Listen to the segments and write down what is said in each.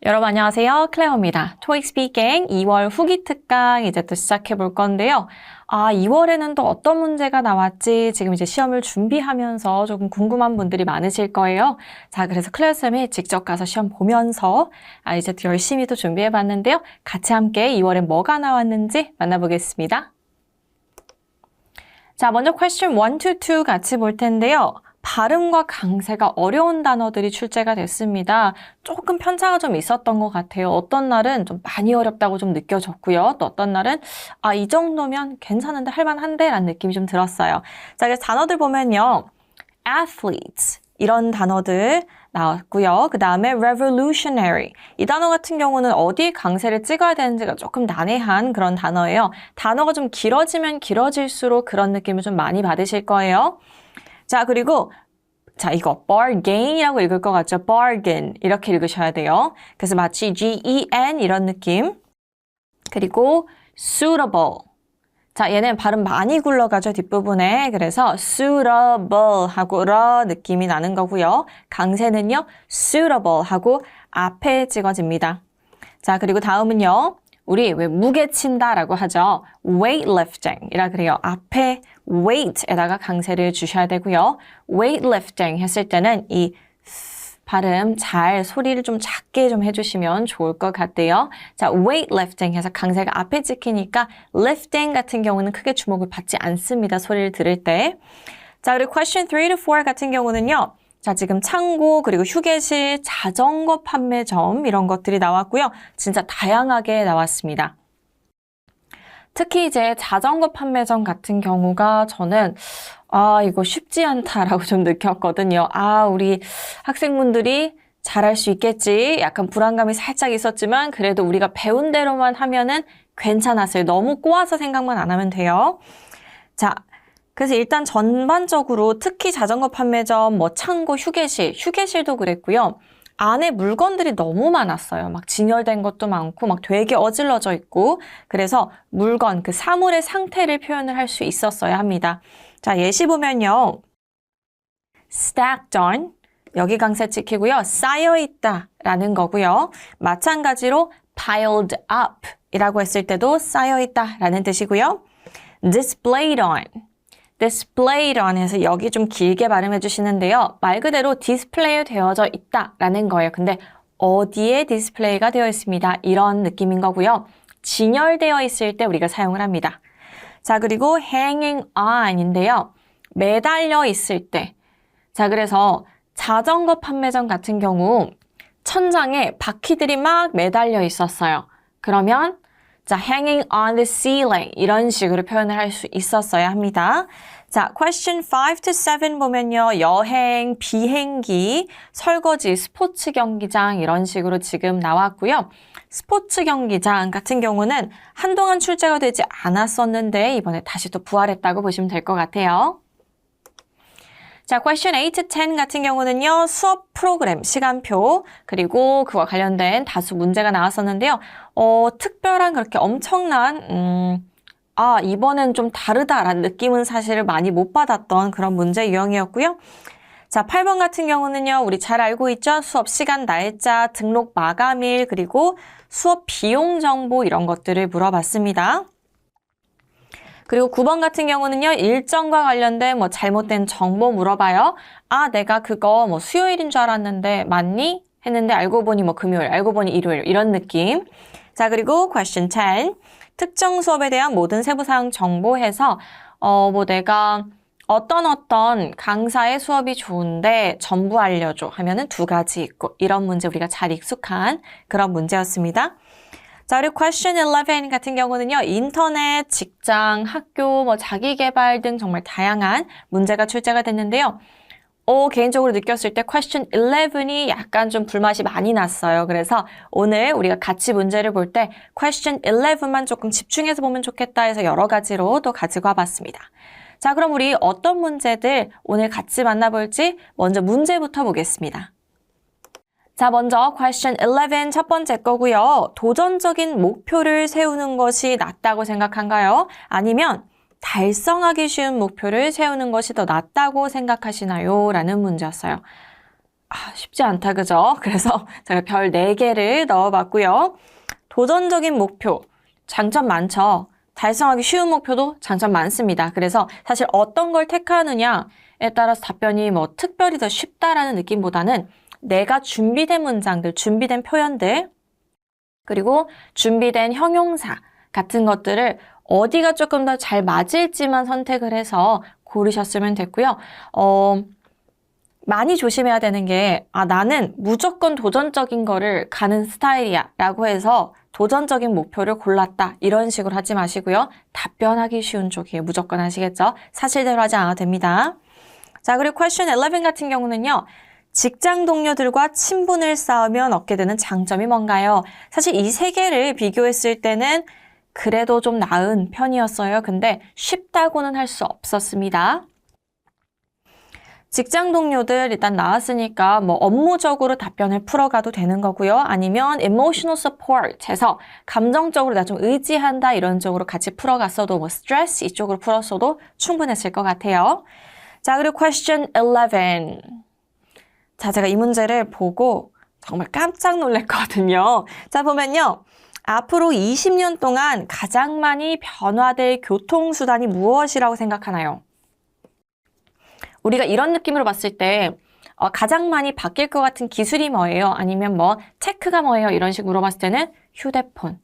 여러분 안녕하세요. 클레어입니다. 토익 스피킹 2월 후기 특강 이제 또 시작해 볼 건데요. 2월에는 또 어떤 문제가 나왔지 지금 이제 시험을 준비하면서 조금 궁금한 분들이 많으실 거예요. 자, 그래서 클레어쌤이 직접 가서 시험 보면서 이제 또 열심히 또 준비해 봤는데요. 같이 함께 2월에 뭐가 나왔는지 만나보겠습니다. 자, 먼저 question 1 to 2 같이 볼 텐데요. 발음과 강세가 어려운 단어들이 출제가 됐습니다. 조금 편차가 좀 있었던 것 같아요. 어떤 날은 좀 많이 어렵다고 좀 느껴졌고요. 또 어떤 날은 이 정도면 괜찮은데 할만한데 라는 느낌이 좀 들었어요. 자, 그래서 단어들 보면요. athletes 이런 단어들 나왔고요. 그 다음에 revolutionary 이 단어 같은 경우는 어디에 강세를 찍어야 되는지가 조금 난해한 그런 단어예요. 단어가 좀 길어지면 길어질수록 그런 느낌을 좀 많이 받으실 거예요. 자, 그리고 이거 bargain이라고 읽을 것 같죠? bargain 이렇게 읽으셔야 돼요. 그래서 마치 G-E-N 이런 느낌. 그리고 suitable. 자, 얘는 발음 많이 굴러가죠, 뒷부분에. 그래서 suitable 하고 러 느낌이 나는 거고요. 강세는요, suitable 하고 앞에 찍어집니다. 자, 그리고 다음은요. 우리 왜 무게 친다라고 하죠. weightlifting 이라 그래요. 앞에 weight에다가 강세를 주셔야 되고요. weightlifting 했을 때는 이 발음 잘 소리를 좀 작게 좀 해주시면 좋을 것 같아요. 자, weightlifting 해서 강세가 앞에 찍히니까 lifting 같은 경우는 크게 주목을 받지 않습니다. 소리를 들을 때. 자, 그리고 question 3 to 4 같은 경우는요. 자, 지금 창고, 그리고 휴게실, 자전거 판매점 이런 것들이 나왔고요. 진짜 다양하게 나왔습니다. 특히 이제 자전거 판매점 같은 경우가 저는 이거 쉽지 않다라고 좀 느꼈거든요. 우리 학생분들이 잘할 수 있겠지. 약간 불안감이 살짝 있었지만 그래도 우리가 배운 대로만 하면은 괜찮았어요. 너무 꼬아서 생각만 안 하면 돼요. 자, 그래서 일단 전반적으로 특히 자전거 판매점, 창고, 휴게실도 그랬고요. 안에 물건들이 너무 많았어요. 막 진열된 것도 많고 막 되게 어질러져 있고 그래서 물건, 그 사물의 상태를 표현을 할 수 있었어야 합니다. 자, 예시 보면요. stacked on, 여기 강세 찍히고요. 쌓여있다 라는 거고요. 마찬가지로 piled up 이라고 했을 때도 쌓여있다 라는 뜻이고요. displayed on, displayed on 해서 여기 좀 길게 발음해 주시는데요. 말 그대로 디스플레이 되어져 있다라는 거예요. 근데 어디에 디스플레이가 되어 있습니다. 이런 느낌인 거고요. 진열되어 있을 때 우리가 사용을 합니다. 자, 그리고 hanging on인데요. 매달려 있을 때. 자, 그래서 자전거 판매점 같은 경우 천장에 바퀴들이 막 매달려 있었어요. 그러면 자, hanging on the ceiling 이런 식으로 표현을 할 수 있었어야 합니다. 자, question 5 to 7 보면요. 여행, 비행기, 설거지, 스포츠 경기장 이런 식으로 지금 나왔고요. 스포츠 경기장 같은 경우는 한동안 출제가 되지 않았었는데 이번에 다시 또 부활했다고 보시면 될 것 같아요. 자, question 8 to 10 같은 경우는요. 수업 프로그램, 시간표, 그리고 그와 관련된 다수 문제가 나왔었는데요. 특별한 그렇게 엄청난 이번엔 좀 다르다라는 느낌은 사실 많이 못 받았던 그런 문제 유형이었고요. 자, 8번 같은 경우는요. 우리 잘 알고 있죠? 수업 시간, 날짜, 등록 마감일, 그리고 수업 비용 정보 이런 것들을 물어봤습니다. 그리고 9번 같은 경우는요. 일정과 관련된 잘못된 정보 물어봐요. 내가 그거 수요일인 줄 알았는데 맞니? 했는데 알고 보니 금요일, 알고 보니 일요일 이런 느낌. 자, 그리고 question 10. 특정 수업에 대한 모든 세부사항 정보해서 내가 어떤 강사의 수업이 좋은데 전부 알려줘 하면은 두 가지 있고 이런 문제 우리가 잘 익숙한 그런 문제였습니다. 자, 그리고 question 11 같은 경우는요. 인터넷, 직장, 학교, 자기계발 등 정말 다양한 문제가 출제가 됐는데요. 개인적으로 느꼈을 때 question 11이 약간 좀 불맛이 많이 났어요. 그래서 오늘 우리가 같이 문제를 볼 때 question 11만 조금 집중해서 보면 좋겠다 해서 여러 가지로 또 가지고 와봤습니다. 자, 그럼 우리 어떤 문제들 오늘 같이 만나볼지 먼저 문제부터 보겠습니다. 자, 먼저 question 11 첫 번째 거고요. 도전적인 목표를 세우는 것이 낫다고 생각한가요? 아니면 달성하기 쉬운 목표를 세우는 것이 더 낫다고 생각하시나요? 라는 문제였어요. 쉽지 않다, 그죠? 그래서 제가 별 4개를 넣어봤고요. 도전적인 목표, 장점 많죠? 달성하기 쉬운 목표도 장점 많습니다. 그래서 사실 어떤 걸 택하느냐에 따라서 답변이 뭐 특별히 더 쉽다라는 느낌보다는 내가 준비된 문장들, 준비된 표현들, 그리고 준비된 형용사 같은 것들을 어디가 조금 더 잘 맞을지만 선택을 해서 고르셨으면 됐고요. 많이 조심해야 되는 게 나는 무조건 도전적인 거를 가는 스타일이야 라고 해서 도전적인 목표를 골랐다 이런 식으로 하지 마시고요. 답변하기 쉬운 쪽이에요. 무조건 하시겠죠? 사실대로 하지 않아도 됩니다. 자, 그리고 question 11 같은 경우는요. 직장 동료들과 친분을 쌓으면 얻게 되는 장점이 뭔가요? 사실 이 3개를 비교했을 때는 그래도 좀 나은 편이었어요. 근데 쉽다고는 할 수 없었습니다. 직장 동료들 일단 나왔으니까 뭐 업무적으로 답변을 풀어가도 되는 거고요. 아니면 emotional support 해서 감정적으로 나 좀 의지한다 이런 쪽으로 같이 풀어갔어도 뭐 stress 이쪽으로 풀었어도 충분했을 것 같아요. 자, 그리고 question 11. 자, 제가 이 문제를 보고 정말 깜짝 놀랐거든요. 자, 보면요. 앞으로 20년 동안 가장 많이 변화될 교통수단이 무엇이라고 생각하나요? 우리가 이런 느낌으로 봤을 때 가장 많이 바뀔 것 같은 기술이 뭐예요? 아니면 뭐 테크가 뭐예요? 이런 식으로 물어봤을 때는 휴대폰,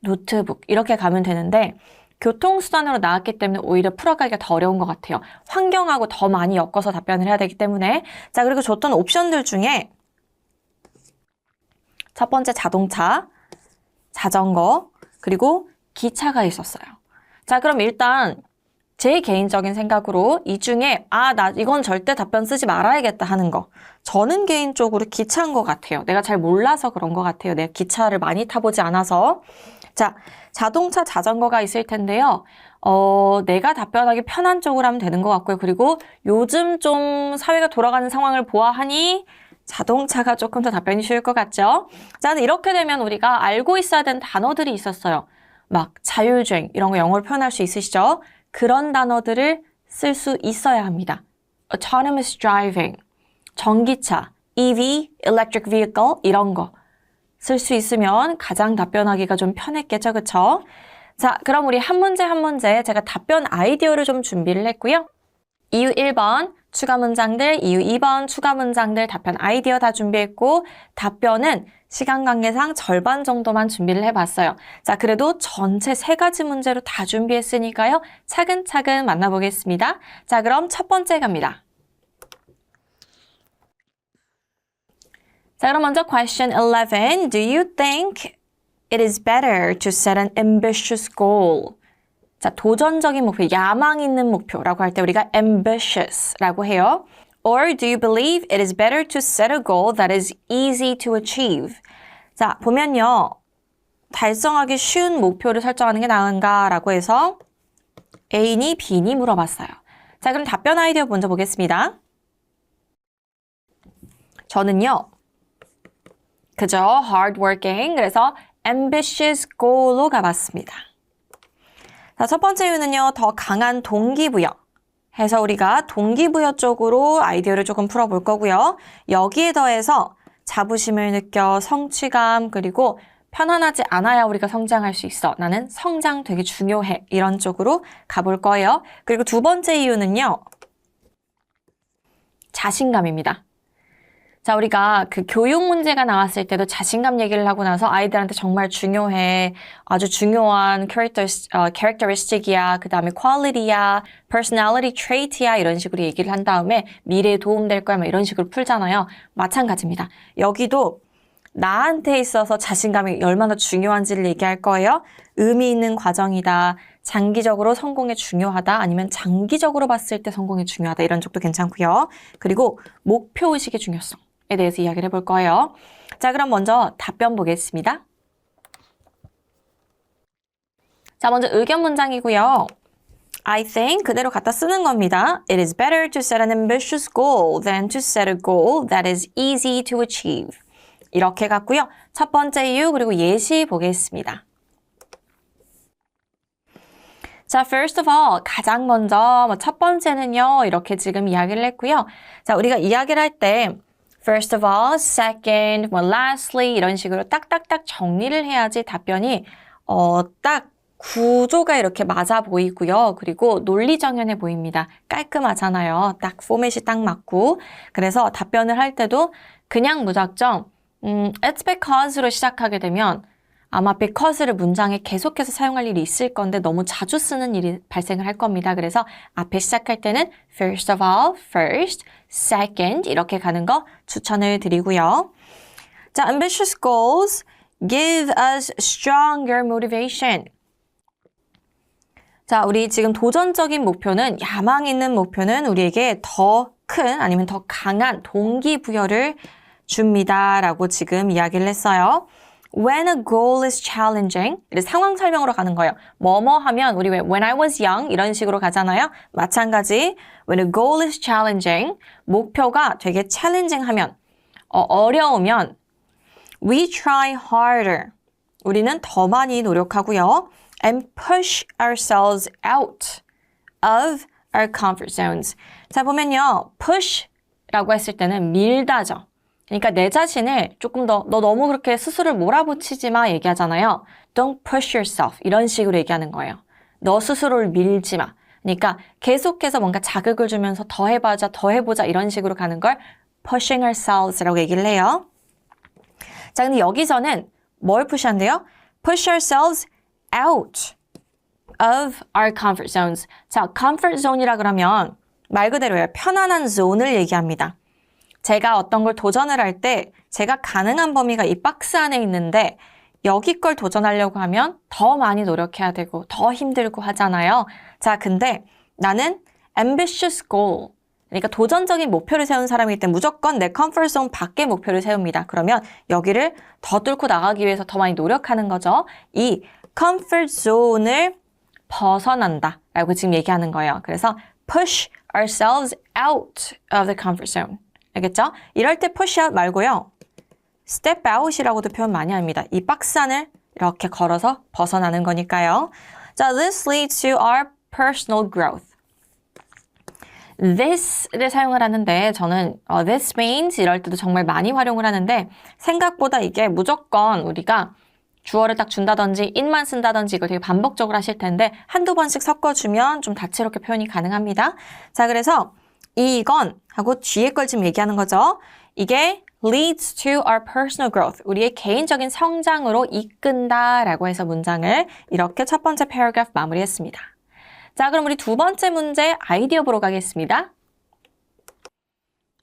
노트북 이렇게 가면 되는데 교통수단으로 나왔기 때문에 오히려 풀어가기가 더 어려운 것 같아요. 환경하고 더 많이 엮어서 답변을 해야 되기 때문에. 자, 그리고 줬던 옵션들 중에 첫 번째 자동차, 자전거, 그리고 기차가 있었어요. 자, 그럼 일단 제 개인적인 생각으로 이 중에 나 이건 절대 답변 쓰지 말아야겠다 하는 거. 저는 개인적으로 기차인 것 같아요. 내가 잘 몰라서 그런 것 같아요. 내가 기차를 많이 타보지 않아서. 자, 자동차, 자전거가 있을 텐데요. 내가 답변하기 편한 쪽으로 하면 되는 것 같고요. 그리고 요즘 좀 사회가 돌아가는 상황을 보아하니 자동차가 조금 더 답변이 쉬울 것 같죠? 자, 이렇게 되면 우리가 알고 있어야 되는 단어들이 있었어요. 막 자율주행 이런 거 영어로 표현할 수 있으시죠? 그런 단어들을 쓸 수 있어야 합니다. autonomous driving, 전기차, EV, electric vehicle 이런 거 쓸 수 있으면 가장 답변하기가 좀 편했겠죠, 그쵸? 자, 그럼 우리 한 문제 한 문제 제가 답변 아이디어를 좀 준비를 했고요. 이유 1번 추가 문장들, 이유 2번 추가 문장들 답변 아이디어 다 준비했고 답변은 시간 관계상 절반 정도만 준비를 해봤어요. 자, 그래도 전체 3가지 문제로 다 준비했으니까요. 차근차근 만나보겠습니다. 자, 그럼 첫 번째 갑니다. 자, 그럼 먼저 question 11. Do you think it is better to set an ambitious goal? 자, 도전적인 목표, 야망 있는 목표라고 할 때 우리가 ambitious라고 해요. Or do you believe it is better to set a goal that is easy to achieve? 자, 보면요. 달성하기 쉬운 목표를 설정하는 게 나은가라고 해서 A니 B니 물어봤어요. 자, 그럼 답변 아이디어 먼저 보겠습니다. 저는요. 그죠? hardworking. 그래서 ambitious goal로 가봤습니다. 자, 첫 번째 이유는요. 더 강한 동기부여. 해서 우리가 동기부여 쪽으로 아이디어를 조금 풀어볼 거고요. 여기에 더해서 자부심을 느껴 성취감 그리고 편안하지 않아야 우리가 성장할 수 있어. 나는 성장 되게 중요해. 이런 쪽으로 가볼 거예요. 그리고 두 번째 이유는요. 자신감입니다. 자, 우리가 그 교육 문제가 나왔을 때도 자신감 얘기를 하고 나서 아이들한테 정말 중요해. 아주 중요한 characteristic이야. 그 다음에 quality야. personality trait이야. 이런 식으로 얘기를 한 다음에 미래에 도움될 거야. 막 이런 식으로 풀잖아요. 마찬가지입니다. 여기도 나한테 있어서 자신감이 얼마나 중요한지를 얘기할 거예요. 의미 있는 과정이다. 장기적으로 성공에 중요하다. 아니면 장기적으로 봤을 때 성공에 중요하다. 이런 쪽도 괜찮고요. 그리고 목표의식의 중요성. 에 대해서 이야기를 해볼 거예요. 자, 그럼 먼저 답변 보겠습니다. 자, 먼저 의견 문장이고요. I think 그대로 갖다 쓰는 겁니다. It is better to set an ambitious goal than to set a goal that is easy to achieve. 이렇게 갔고요. 첫 번째 이유 그리고 예시 보겠습니다. 자, first of all, 가장 먼저 첫 번째는요. 이렇게 지금 이야기를 했고요. 자, 우리가 이야기를 할 때 first of all, second, well, lastly 이런 식으로 딱딱딱 정리를 해야지 답변이 딱 구조가 이렇게 맞아 보이고요. 그리고 논리정연해 보입니다. 깔끔하잖아요. 딱 포맷이 딱 맞고. 그래서 답변을 할 때도 그냥 무작정 it's because로 시작하게 되면 아마 because를 문장에 계속해서 사용할 일이 있을 건데 너무 자주 쓰는 일이 발생을 할 겁니다. 그래서 앞에 시작할 때는 first of all, first, second 이렇게 가는 거 추천을 드리고요. 자, ambitious goals give us stronger motivation. 자, 우리 지금 도전적인 목표는, 야망 있는 목표는 우리에게 더 큰 아니면 더 강한 동기부여를 줍니다. 라고 지금 이야기를 했어요. When a goal is challenging, 상황 설명으로 가는 거예요. 뭐뭐 하면 우리 왜 when I was young 이런 식으로 가잖아요. 마찬가지 when a goal is challenging, 목표가 되게 challenging 하면 어려우면 we try harder, 우리는 더 많이 노력하고요. And push ourselves out of our comfort zones. 자, 보면요. push라고 했을 때는 밀다죠. 그러니까 내 자신을 조금 더 너 너무 그렇게 스스로를 몰아붙이지 마 얘기하잖아요. Don't push yourself 이런 식으로 얘기하는 거예요. 너 스스로를 밀지 마. 그러니까 계속해서 뭔가 자극을 주면서 더 해보자, 더 해보자 이런 식으로 가는 걸 pushing ourselves라고 얘기를 해요. 자, 근데 여기서는 뭘 푸시한대요? Push ourselves out of our comfort zones. 자, comfort zone이라 그러면 말 그대로예요. 편안한 zone을 얘기합니다. 제가 어떤 걸 도전을 할 때 제가 가능한 범위가 이 박스 안에 있는데 여기 걸 도전하려고 하면 더 많이 노력해야 되고 더 힘들고 하잖아요. 자, 근데 나는 ambitious goal, 그러니까 도전적인 목표를 세운 사람이기 때문에 무조건 내 comfort zone 밖의 목표를 세웁니다. 그러면 여기를 더 뚫고 나가기 위해서 더 많이 노력하는 거죠. 이 comfort zone을 벗어난다 라고 지금 얘기하는 거예요. 그래서 push ourselves out of the comfort zone. 알겠죠? 이럴 때 push out 말고요. step out이라고도 표현 많이 합니다. 이 박스 안을 이렇게 걸어서 벗어나는 거니까요. 자, this leads to our personal growth. this를 사용을 하는데 저는 this means 이럴 때도 정말 많이 활용을 하는데 생각보다 이게 무조건 우리가 주어를 딱 준다든지 it만 쓴다든지 이걸 되게 반복적으로 하실 텐데 한두 번씩 섞어주면 좀 다채롭게 표현이 가능합니다. 자, 그래서 이건 하고 뒤에 걸 지금 얘기하는 거죠. 이게 leads to our personal growth. 우리의 개인적인 성장으로 이끈다라고 해서 문장을 이렇게 첫 번째 paragraph 마무리했습니다. 자, 그럼 우리 두 번째 문제 아이디어 보러 가겠습니다.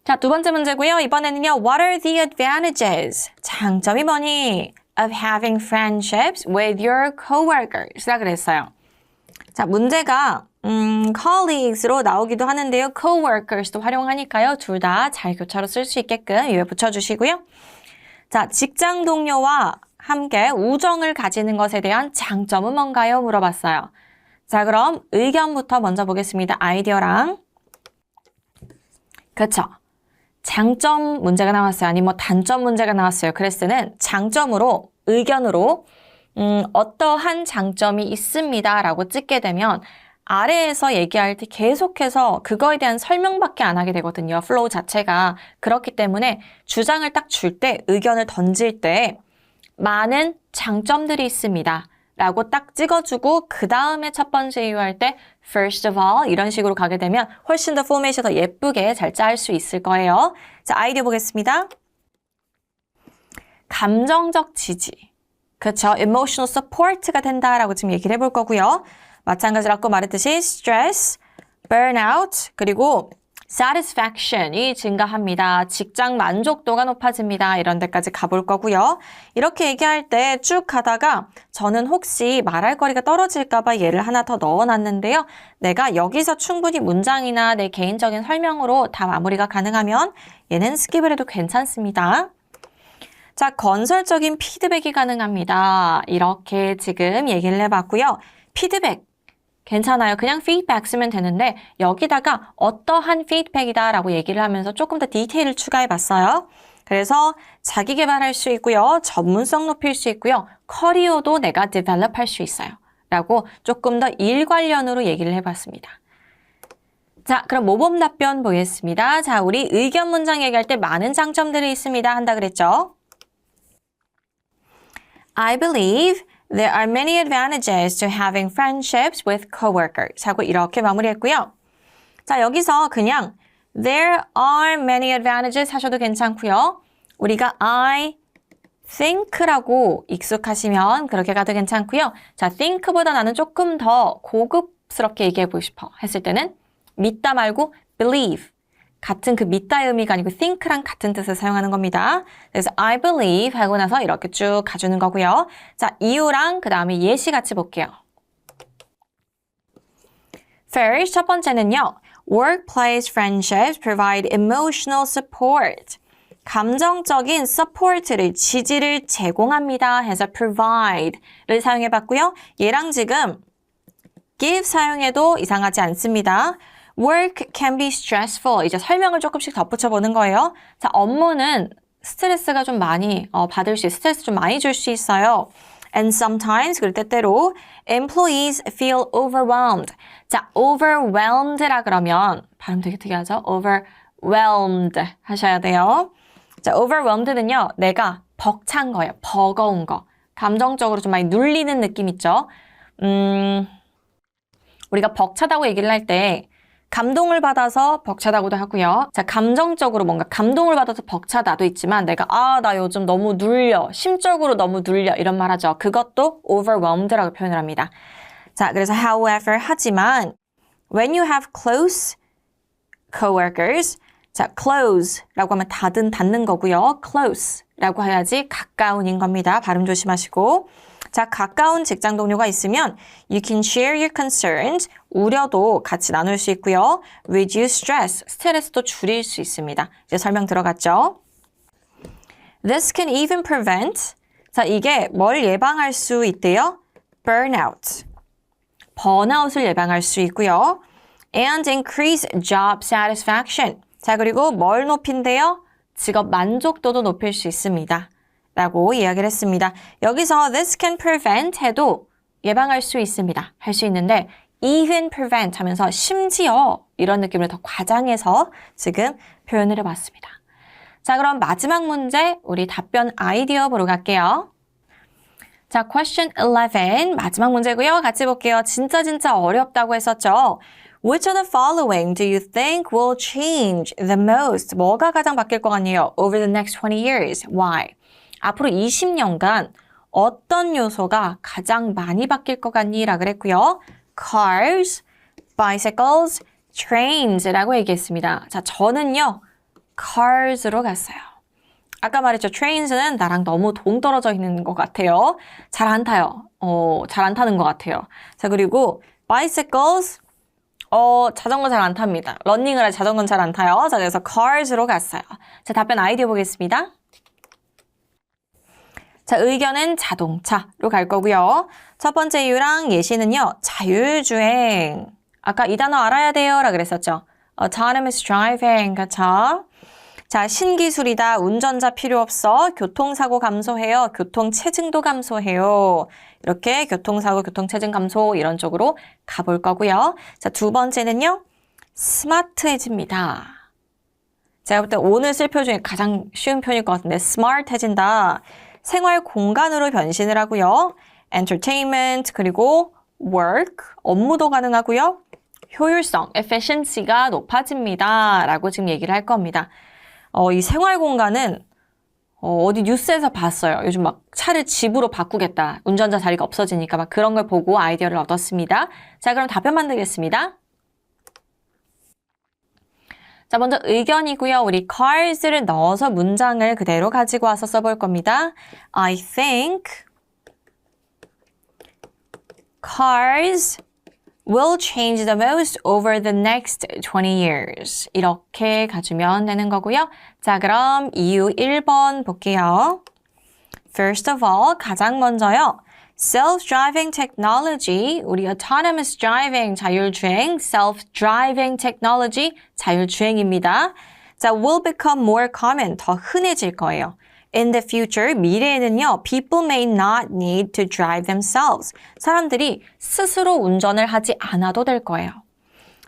자, 두 번째 문제고요. 이번에는요. What are the advantages? 장점이 뭐니? Of having friendships with your coworkers. 라 그랬어요. 자, 문제가 colleagues로 나오기도 하는데요. coworkers도 활용하니까요. 둘 다 잘 교차로 쓸 수 있게끔 위에 붙여주시고요. 자, 직장 동료와 함께 우정을 가지는 것에 대한 장점은 뭔가요? 물어봤어요. 자, 그럼 의견부터 먼저 보겠습니다. 아이디어랑. 그렇죠. 장점 문제가 나왔어요. 아니면 뭐 단점 문제가 나왔어요. 그랬을 때는 장점으로, 의견으로 어떠한 장점이 있습니다 라고 찍게 되면 아래에서 얘기할 때 계속해서 그거에 대한 설명밖에 안 하게 되거든요. 플로우 자체가. 그렇기 때문에 주장을 딱 줄 때, 의견을 던질 때 많은 장점들이 있습니다 라고 딱 찍어주고 그 다음에 첫 번째 이유할 때 first of all 이런 식으로 가게 되면 훨씬 더 포맷이 더 예쁘게 잘 짤 수 있을 거예요. 자, 아이디어 보겠습니다. 감정적 지지. 그렇죠. emotional support가 된다라고 지금 얘기를 해볼 거고요. 마찬가지로 아까 말했듯이 stress, burnout, 그리고 satisfaction이 증가합니다. 직장 만족도가 높아집니다. 이런 데까지 가볼 거고요. 이렇게 얘기할 때 쭉 가다가 저는 혹시 말할 거리가 떨어질까 봐 얘를 하나 더 넣어놨는데요. 내가 여기서 충분히 문장이나 내 개인적인 설명으로 다 마무리가 가능하면 얘는 스킵을 해도 괜찮습니다. 자, 건설적인 피드백이 가능합니다. 이렇게 지금 얘기를 해봤고요. 피드백. 괜찮아요. 그냥 feedback 쓰면 되는데 여기다가 어떠한 feedback이다 라고 얘기를 하면서 조금 더 디테일을 추가해봤어요. 그래서 자기 개발할 수 있고요. 전문성 높일 수 있고요. 커리어도 내가 develop 할 수 있어요. 라고 조금 더 일 관련으로 얘기를 해봤습니다. 자, 그럼 모범 답변 보겠습니다. 자, 우리 의견 문장 얘기할 때 많은 장점들이 있습니다. 한다 그랬죠? I believe there are many advantages to having friendships with coworkers. 하고 이렇게 마무리했고요. 자, 여기서 그냥 there are many advantages 하셔도 괜찮고요. 우리가 I think라고 익숙하시면 그렇게 가도 괜찮고요. 자, think보다 나는 조금 더 고급스럽게 얘기해보고 싶어 했을 때는 믿다 말고 believe. 같은 그 믿다의 의미가 아니고 think랑 같은 뜻을 사용하는 겁니다. 그래서 I believe 하고 나서 이렇게 쭉 가주는 거고요. 자, 이유랑 그 다음에 예시 같이 볼게요. First, 첫 번째는요. Workplace friendships provide emotional support. 감정적인 support를, 지지를 제공합니다. 해서 provide를 사용해봤고요. 얘랑 지금 give 사용해도 이상하지 않습니다. Work can be stressful. 이제 설명을 조금씩 덧붙여보는 거예요. 자, 업무는 스트레스가 좀 많이 받을 수 있어요. 스트레스 좀 많이 줄 수 있어요. And sometimes, 그럴 때때로 employees feel overwhelmed. 자, overwhelmed라 그러면 발음 되게 특이하죠? overwhelmed 하셔야 돼요. 자, overwhelmed는요. 내가 벅찬 거예요. 버거운 거. 감정적으로 좀 많이 눌리는 느낌 있죠? 우리가 벅차다고 얘기를 할 때 감동을 받아서 벅차다고도 하고요. 자, 감정적으로 뭔가 감동을 받아서 벅차다도 있지만 내가 나 요즘 너무 눌려. 심적으로 너무 눌려. 이런 말 하죠. 그것도 overwhelmed라고 표현을 합니다. 자, 그래서 however 하지만 when you have close coworkers 자, close라고 하면 닫는 거고요. close라고 해야지 가까운인 겁니다. 발음 조심하시고. 자, 가까운 직장 동료가 있으면 you can share your concerns, 우려도 같이 나눌 수 있고요. reduce stress, 스트레스도 줄일 수 있습니다. 이제 설명 들어갔죠? This can even prevent, 자, 이게 뭘 예방할 수 있대요? burnout, 번아웃을 예방할 수 있고요. and increase job satisfaction, 자, 그리고 뭘 높인대요? 직업 만족도도 높일 수 있습니다. 라고 이야기를 했습니다. 여기서 this can prevent 해도 예방할 수 있습니다. 할 수 있는데 even prevent 하면서 심지어 이런 느낌을 더 과장해서 지금 표현을 해봤습니다. 자, 그럼 마지막 문제 우리 답변 아이디어 보러 갈게요. 자, question 11 마지막 문제고요. 같이 볼게요. 진짜 어렵다고 했었죠. Which of the following do you think will change the most? 뭐가 가장 바뀔 것 같네요. Over the next 20 years. Why? 앞으로 20년간 어떤 요소가 가장 많이 바뀔 것 같니? 라고 그랬고요. Cars, bicycles, trains라고 얘기했습니다. 자, 저는요. cars로 갔어요. 아까 말했죠. trains는 나랑 너무 동떨어져 있는 것 같아요. 잘 안 타요. 잘 안 타는 것 같아요. 자, 그리고 bicycles, 자전거 잘 안 탑니다. 러닝을 할 자전거는 잘 안 타요. 자, 그래서 cars로 갔어요. 자, 답변 아이디어 보겠습니다. 자, 의견은 자동차로 갈 거고요. 첫 번째 이유랑 예시는요. 자율주행. 아까 이 단어 알아야 돼요. 라고 그랬었죠. autonomous driving. 그쵸? 자, 신기술이다. 운전자 필요 없어. 교통사고 감소해요. 교통체증도 감소해요. 이렇게 교통사고, 교통체증 감소 이런 쪽으로 가볼 거고요. 자, 두 번째는요. 스마트해집니다. 제가 볼 때 오늘 쓸 표 중에 가장 쉬운 표현일 것 같은데 스마트해진다. 생활 공간으로 변신을 하고요. entertainment 그리고 work 업무도 가능하고요. 효율성 efficiency가 높아집니다. 라고 지금 얘기를 할 겁니다. 이 생활 공간은 어디 뉴스에서 봤어요. 요즘 막 차를 집으로 바꾸겠다. 운전자 자리가 없어지니까 막 그런 걸 보고 아이디어를 얻었습니다. 자, 그럼 답변 만들겠습니다. 자, 먼저 의견이고요. 우리 cars를 넣어서 문장을 그대로 가지고 와서 써볼 겁니다. I think cars will change the most over the next 20 years. 이렇게 가주면 되는 거고요. 자, 그럼 이유 1번 볼게요. First of all, 가장 먼저요. Self-driving technology, 우리 autonomous driving, 자율주행, self-driving technology, 자율주행입니다. 자, will become more common, 더 흔해질 거예요. In the future, 미래에는요, people may not need to drive themselves. 사람들이 스스로 운전을 하지 않아도 될 거예요.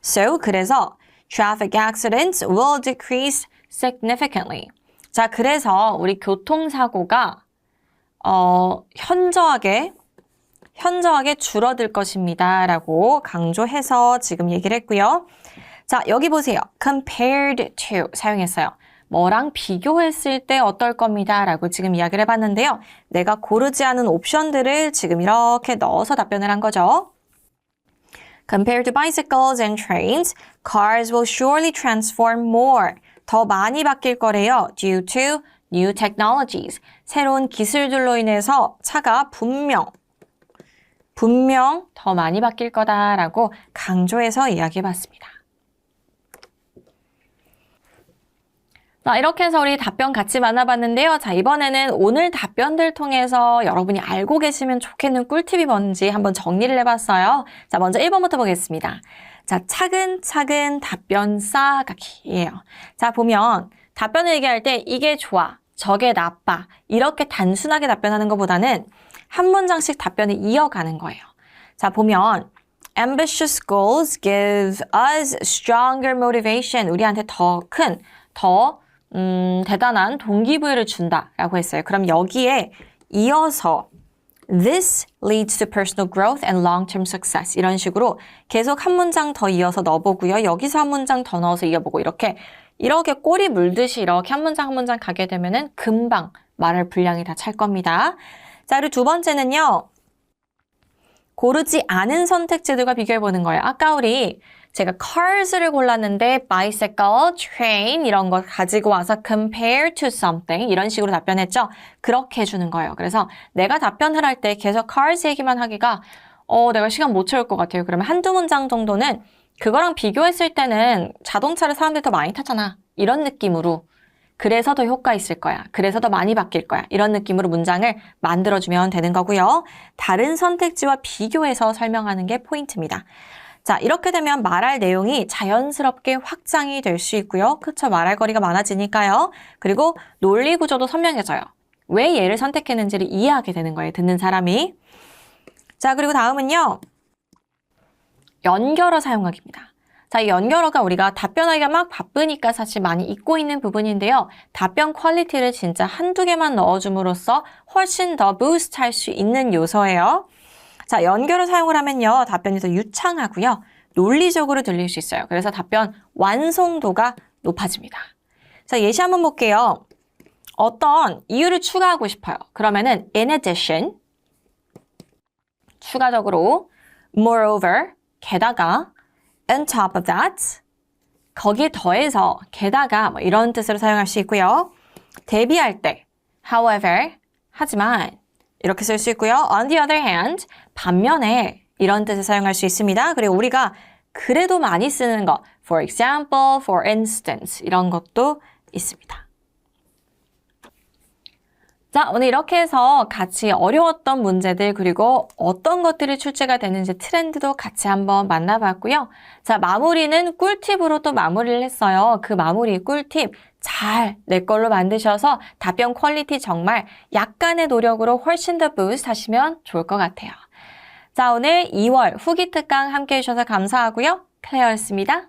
So, 그래서 traffic accidents will decrease significantly. 자, 그래서 우리 교통사고가 현저하게 줄어들 것입니다. 라고 강조해서 지금 얘기를 했고요. 자, 여기 보세요. compared to 사용했어요. 뭐랑 비교했을 때 어떨 겁니다. 라고 지금 이야기를 해봤는데요. 내가 고르지 않은 옵션들을 지금 이렇게 넣어서 답변을 한 거죠. Compared to bicycles and trains, cars will surely transform more. 더 많이 바뀔 거래요. Due to new technologies. 새로운 기술들로 인해서 차가 분명 더 많이 바뀔 거다라고 강조해서 이야기해봤습니다. 자, 이렇게 해서 우리 답변 같이 만나봤는데요. 자, 이번에는 오늘 답변들 통해서 여러분이 알고 계시면 좋겠는 꿀팁이 뭔지 한번 정리를 해봤어요. 자, 먼저 1번부터 보겠습니다. 자, 차근차근 답변 쌓아가기예요. 자, 보면 답변을 얘기할 때 이게 좋아, 저게 나빠 이렇게 단순하게 답변하는 것보다는 한 문장씩 답변을 이어가는 거예요. 자, 보면 ambitious goals give us stronger motivation. 우리한테 더 대단한 동기부여를 준다라고 했어요. 그럼 여기에 이어서 This leads to personal growth and long-term success. 이런 식으로 계속 한 문장 더 이어서 넣어보고요. 여기서 한 문장 더 넣어서 이어보고 이렇게 꼬리 물듯이 이렇게 한 문장 가게 되면은 금방 말할 분량이 다 찰 겁니다. 자, 그리고 두 번째는요. 고르지 않은 선택지들과 비교해보는 거예요. 아까 제가 cars를 골랐는데 bicycle, train 이런 거 가지고 와서 compare to something 이런 식으로 답변했죠. 그렇게 해주는 거예요. 그래서 내가 답변을 할 때 계속 cars 얘기만 하기가 내가 시간 못 채울 것 같아요. 그러면 한두 문장 정도는 그거랑 비교했을 때는 자동차를 사람들이 더 많이 타잖아. 이런 느낌으로 그래서 더 효과 있을 거야. 그래서 더 많이 바뀔 거야. 이런 느낌으로 문장을 만들어주면 되는 거고요. 다른 선택지와 비교해서 설명하는 게 포인트입니다. 자, 이렇게 되면 말할 내용이 자연스럽게 확장이 될 수 있고요. 그쵸? 말할 거리가 많아지니까요. 그리고 논리 구조도 선명해져요. 왜 얘를 선택했는지를 이해하게 되는 거예요. 듣는 사람이. 자, 그리고 다음은요. 연결어 사용하기입니다. 자, 이 연결어가 우리가 답변하기가 막 바쁘니까 사실 많이 잊고 있는 부분인데요. 답변 퀄리티를 진짜 한두 개만 넣어줌으로써 훨씬 더 부스트 할 수 있는 요소예요. 자, 연결을 사용을 하면요. 답변이 더 유창하고요. 논리적으로 들릴 수 있어요. 그래서 답변 완성도가 높아집니다. 자, 예시 한번 볼게요. 어떤 이유를 추가하고 싶어요. 그러면은 in addition, 추가적으로, moreover, 게다가, on top of that, 거기에 더해서, 게다가 뭐 이런 뜻으로 사용할 수 있고요. 대비할 때, however, 하지만, 이렇게 쓸 수 있고요. On the other hand, 반면에 이런 뜻을 사용할 수 있습니다. 그리고 우리가 그래도 많이 쓰는 거, for example, for instance 이런 것도 있습니다. 자, 오늘 이렇게 해서 같이 어려웠던 문제들 그리고 어떤 것들이 출제가 되는지 트렌드도 같이 한번 만나봤고요. 자, 마무리는 꿀팁으로 또 마무리를 했어요. 그 마무리 꿀팁 잘 내 걸로 만드셔서 답변 퀄리티 정말 약간의 노력으로 훨씬 더 부스트 하시면 좋을 것 같아요. 자, 오늘 2월 후기 특강 함께 해주셔서 감사하고요. 클레어였습니다.